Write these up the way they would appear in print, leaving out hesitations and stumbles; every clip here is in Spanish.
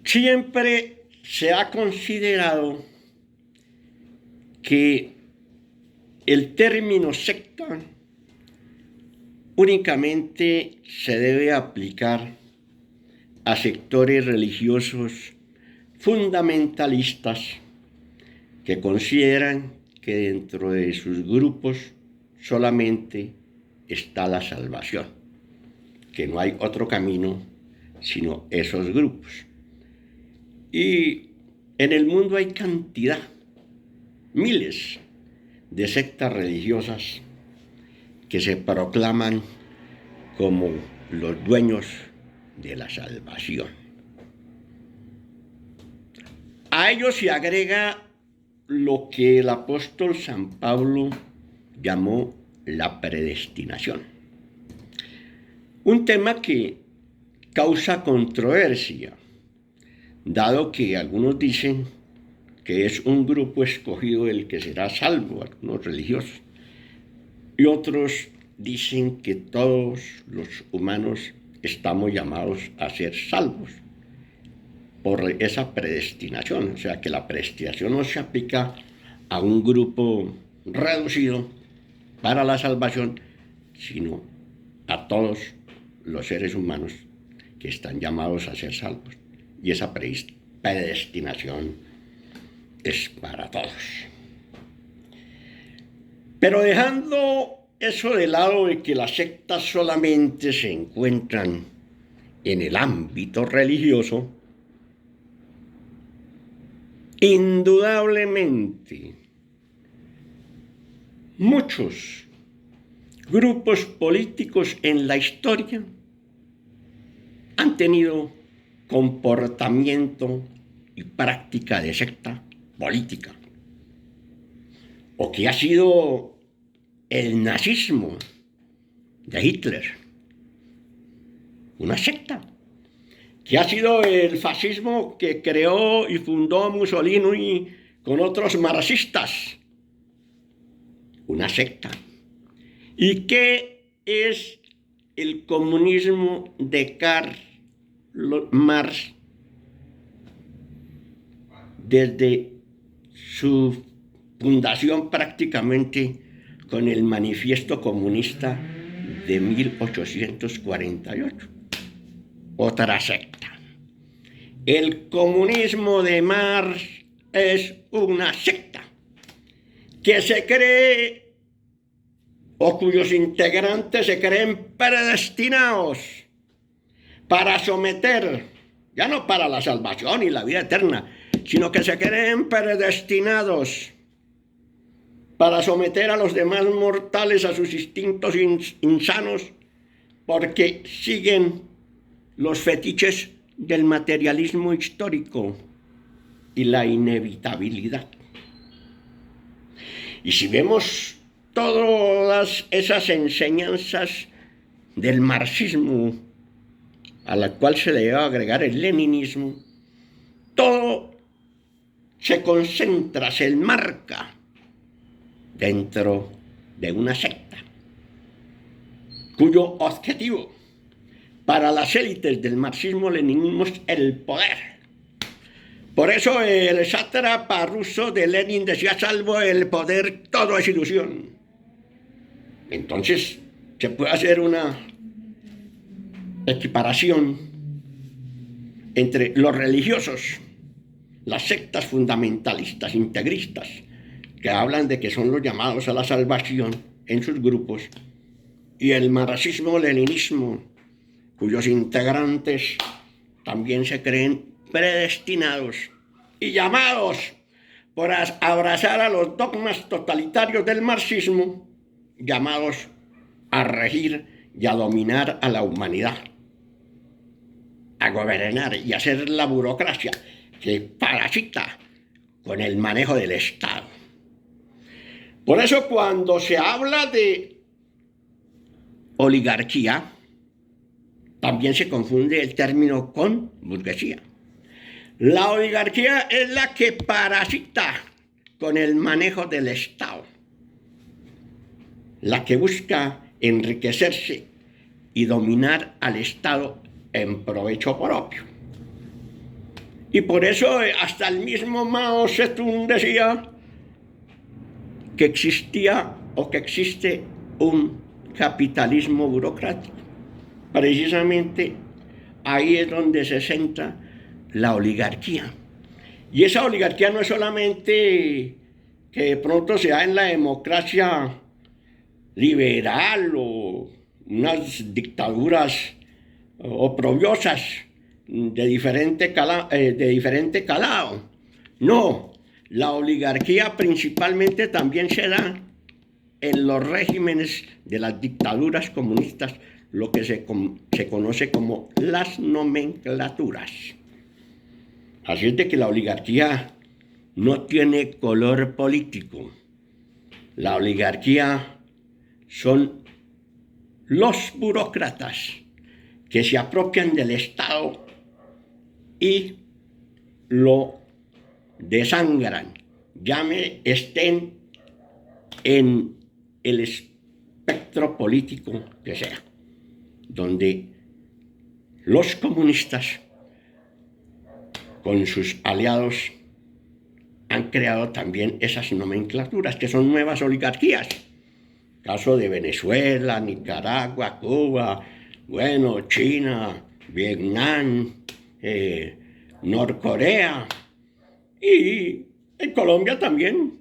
Siempre se ha considerado que el término secta únicamente se debe aplicar a sectores religiosos fundamentalistas que consideran que dentro de sus grupos solamente está la salvación, que no hay otro camino sino esos grupos. Y en el mundo hay cantidad, miles de sectas religiosas que se proclaman como los dueños de la salvación. A ello se agrega lo que el apóstol San Pablo llamó la predestinación. Un tema que causa controversia, dado que algunos dicen que es un grupo escogido el que será salvo, algunos religiosos, y otros dicen que todos los humanos estamos llamados a ser salvos por esa predestinación, o sea que la predestinación no se aplica a un grupo reducido para la salvación, sino a todos los seres humanos que están llamados a ser salvos. Y esa predestinación es para todos. Pero dejando eso de lado de que las sectas solamente se encuentran en el ámbito religioso, indudablemente muchos grupos políticos en la historia han tenido comportamiento y práctica de secta política, o que ha sido el nazismo de Hitler, una secta, que ha sido el fascismo que creó y fundó Mussolini con otros marxistas, una secta. ¿Y qué es el comunismo de Karl Marx? Desde su fundación prácticamente con el Manifiesto Comunista de 1848. Otra secta. El comunismo de Marx es una secta que se cree, o cuyos integrantes se creen predestinados para someter, ya no para la salvación y la vida eterna, sino que se creen predestinados para someter a los demás mortales a sus instintos insanos, porque siguen los fetiches del materialismo histórico y la inevitabilidad. Y si vemos todas esas enseñanzas del marxismo, a la cual se le debe agregar el leninismo, todo se concentra, se enmarca dentro de una secta, cuyo objetivo para las élites del marxismo-leninismo es el poder. Por eso el sátrapa ruso de Lenin decía: salvo el poder, todo es ilusión. Entonces se puede hacer una equiparación entre los religiosos, las sectas fundamentalistas, integristas, que hablan de que son los llamados a la salvación en sus grupos, y el marxismo-leninismo, cuyos integrantes también se creen predestinados y llamados por abrazar a los dogmas totalitarios del marxismo, llamados a regir y a dominar a la humanidad, a gobernar y a hacer la burocracia que parasita con el manejo del Estado. Por eso cuando se habla de oligarquía, también se confunde el término con burguesía. La oligarquía es la que parasita con el manejo del Estado, la que busca enriquecerse y dominar al Estado en provecho propio. Y por eso hasta el mismo Mao Zedong decía que existía o que existe un capitalismo burocrático. Precisamente ahí es donde se centra la oligarquía. Y esa oligarquía no es solamente que de pronto se da en la democracia liberal o unas dictaduras oprobiosas de diferente calado. No, la oligarquía principalmente también se da en los regímenes de las dictaduras comunistas, lo que se conoce como las nomenclaturas. Así es de que la oligarquía no tiene color político. La oligarquía son los burócratas que se apropian del Estado y lo desangran, estén en el espectro político que sea, donde los comunistas con sus aliados han creado también esas nomenclaturas que son nuevas oligarquías. Caso de Venezuela, Nicaragua, Cuba, China, Vietnam, Norcorea, y en Colombia también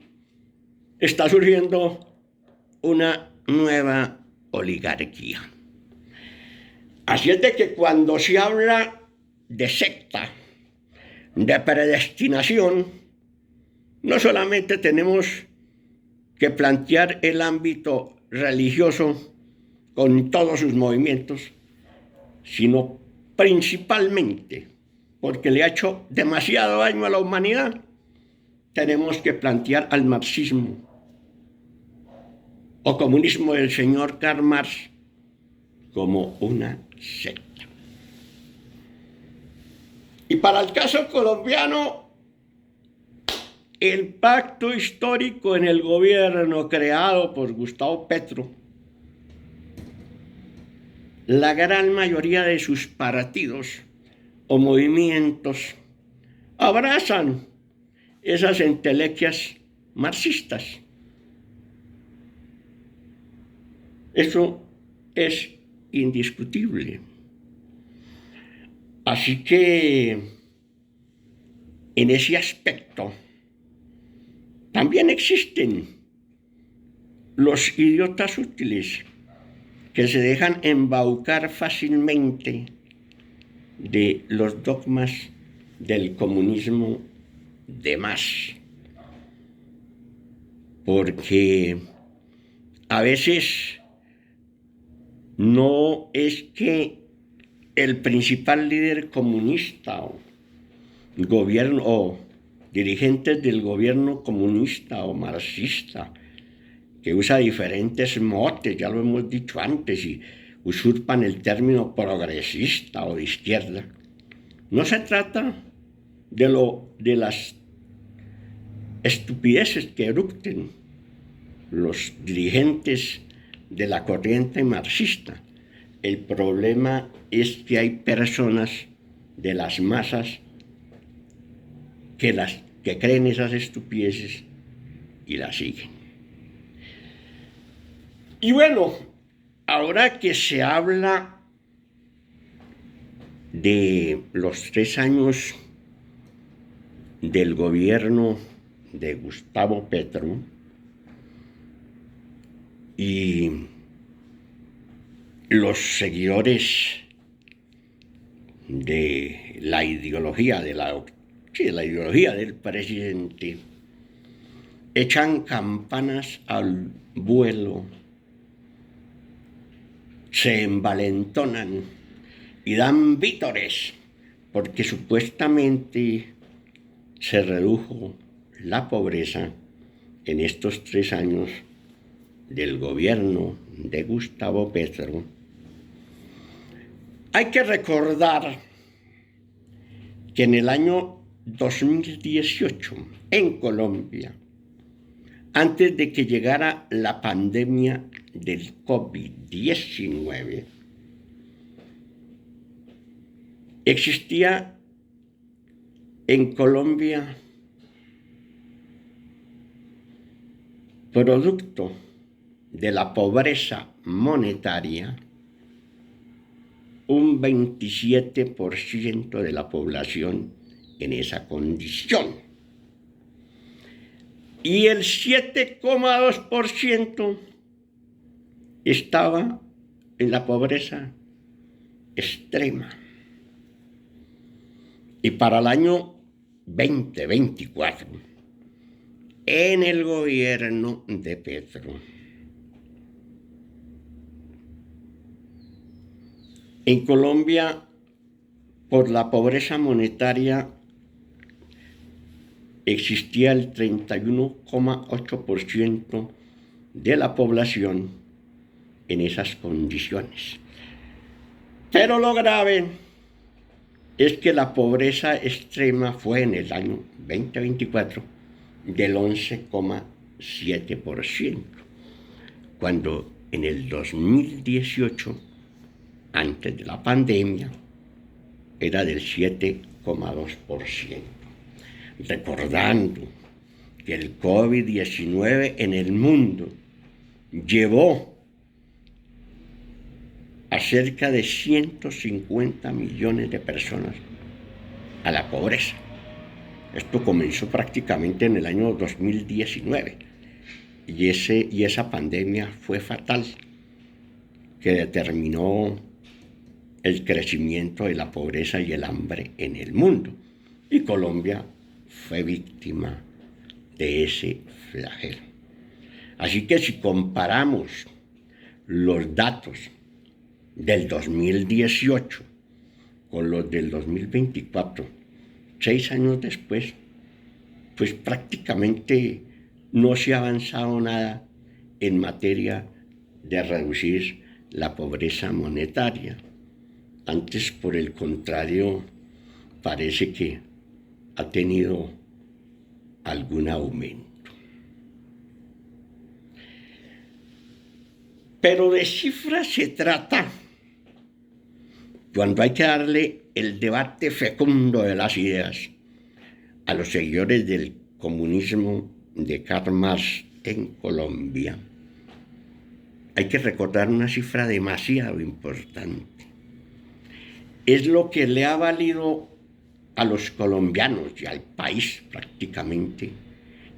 está surgiendo una nueva oligarquía. Así es de que cuando se habla de secta, de predestinación, no solamente tenemos que plantear el ámbito religioso con todos sus movimientos, sino principalmente porque le ha hecho demasiado daño a la humanidad, tenemos que plantear al marxismo o comunismo del señor Karl Marx como una secta. Y para el caso colombiano, el pacto histórico en el gobierno creado por Gustavo Petro, la gran mayoría de sus partidos o movimientos abrazan esas entelequias marxistas. Eso es indiscutible. Así que en ese aspecto también existen los idiotas útiles que se dejan embaucar fácilmente de los dogmas del comunismo de más. Porque a veces no es que el principal líder comunista o gobierno o dirigentes del gobierno comunista o marxista, que usa diferentes motes, ya lo hemos dicho antes, y usurpan el término progresista o de izquierda. No se trata de las estupideces que eructen los dirigentes de la corriente marxista. El problema es que hay personas de las masas que creen esas estupideces y las siguen. Y bueno, ahora que se habla de los 3 años del gobierno de Gustavo Petro y los seguidores de la ideología la ideología del presidente echan campanas al vuelo, se envalentonan y dan vítores porque supuestamente se redujo la pobreza en estos 3 años del gobierno de Gustavo Petro. Hay que recordar que en el año 2018, en Colombia, antes de que llegara la pandemia del COVID-19, existía En Colombia, producto de la pobreza monetaria, un 27% de la población en esa condición. Y el 7,2% estaba en la pobreza extrema. Y para el año 2024, en el gobierno de Petro, en Colombia, por la pobreza monetaria, existía el 31,8% de la población en esas condiciones. Pero lo grave es que la pobreza extrema fue en el año 2024 del 11,7%, cuando en el 2018, antes de la pandemia, era del 7,2%. Recordando que el COVID-19 en el mundo llevó a cerca de 150 millones de personas a la pobreza. Esto comenzó prácticamente en el año 2019 y esa pandemia fue fatal, que determinó el crecimiento de la pobreza y el hambre en el mundo. Y Colombia fue víctima de ese flagelo. Así que si comparamos los datos del 2018 con los del 2024, 6 años después, pues prácticamente no se ha avanzado nada en materia de reducir la pobreza monetaria. Antes, por el contrario, parece que ha tenido algún aumento. Pero de cifras se trata cuando hay que darle el debate fecundo de las ideas a los seguidores del comunismo de Karl Marx en Colombia. Hay que recordar una cifra demasiado importante. Es lo que le ha valido a los colombianos y al país prácticamente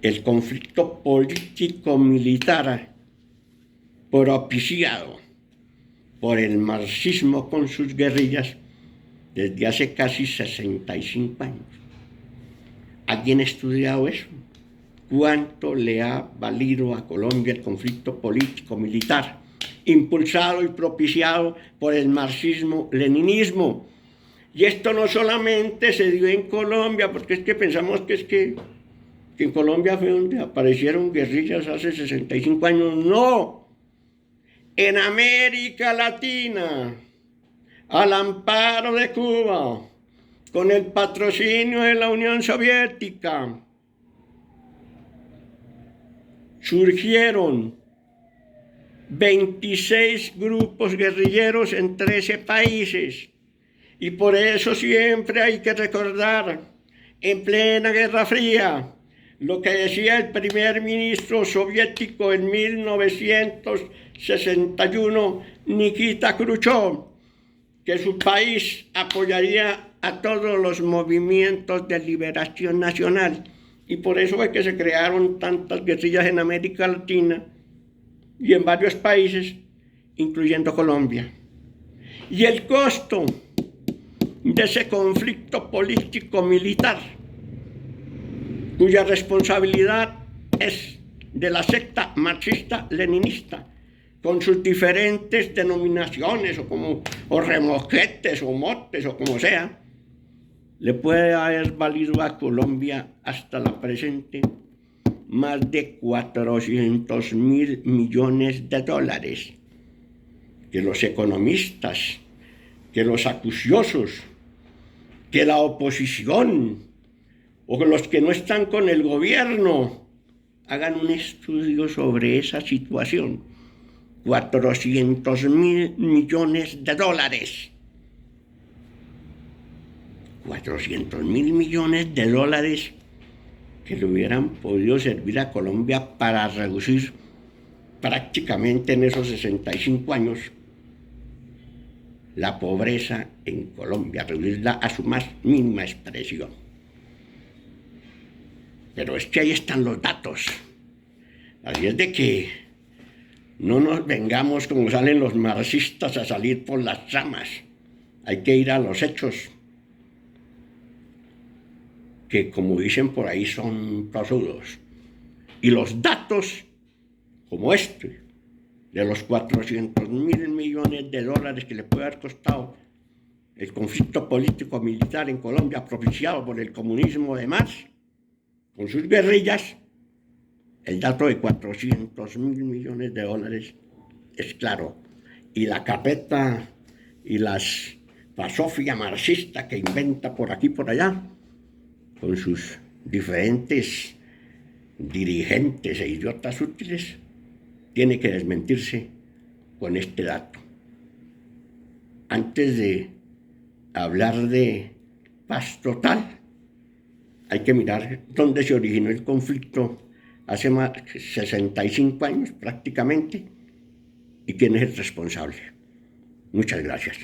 el conflicto político-militar propiciado por el marxismo con sus guerrillas desde hace casi 65 años. ¿Alguien ha estudiado eso? ¿Cuánto le ha valido a Colombia el conflicto político-militar impulsado y propiciado por el marxismo-leninismo? Y esto no solamente se dio en Colombia, porque es que pensamos que en Colombia fue donde aparecieron guerrillas hace 65 años. No. En América Latina, al amparo de Cuba, con el patrocinio de la Unión Soviética, surgieron 26 grupos guerrilleros en 13 países. Y por eso siempre hay que recordar, en plena Guerra Fría, lo que decía el primer ministro soviético en 1961, Nikita Khrushchev, que su país apoyaría a todos los movimientos de liberación nacional. Y por eso fue que se crearon tantas guerrillas en América Latina y en varios países, incluyendo Colombia. Y el costo de ese conflicto político-militar, cuya responsabilidad es de la secta marxista-leninista, con sus diferentes denominaciones, o remoquetes, o motes, o como sea, le puede haber valido a Colombia hasta la presente más de 400.000 millones de dólares, que los economistas, que los acuciosos, que la oposición o los que no están con el gobierno hagan un estudio sobre esa situación. 400.000 millones de dólares. $400.000 millones que le hubieran podido servir a Colombia para reducir prácticamente en esos 65 años la pobreza en Colombia, reducirla a su más mínima expresión. Pero es que ahí están los datos. Así es de que no nos vengamos como salen los marxistas a salir por las ramas. Hay que ir a los hechos, que como dicen por ahí son tosudos. Y los datos, como este, de los $400.000 millones que le puede haber costado el conflicto político-militar en Colombia propiciado por el comunismo además, con sus guerrillas, el dato de $400.000 millones es claro. Y la carpeta y las basofia marxista que inventa por aquí y por allá, con sus diferentes dirigentes e idiotas útiles, tiene que desmentirse con este dato. Antes de hablar de paz total, hay que mirar dónde se originó el conflicto hace más de 65 años prácticamente y quién es el responsable. Muchas gracias.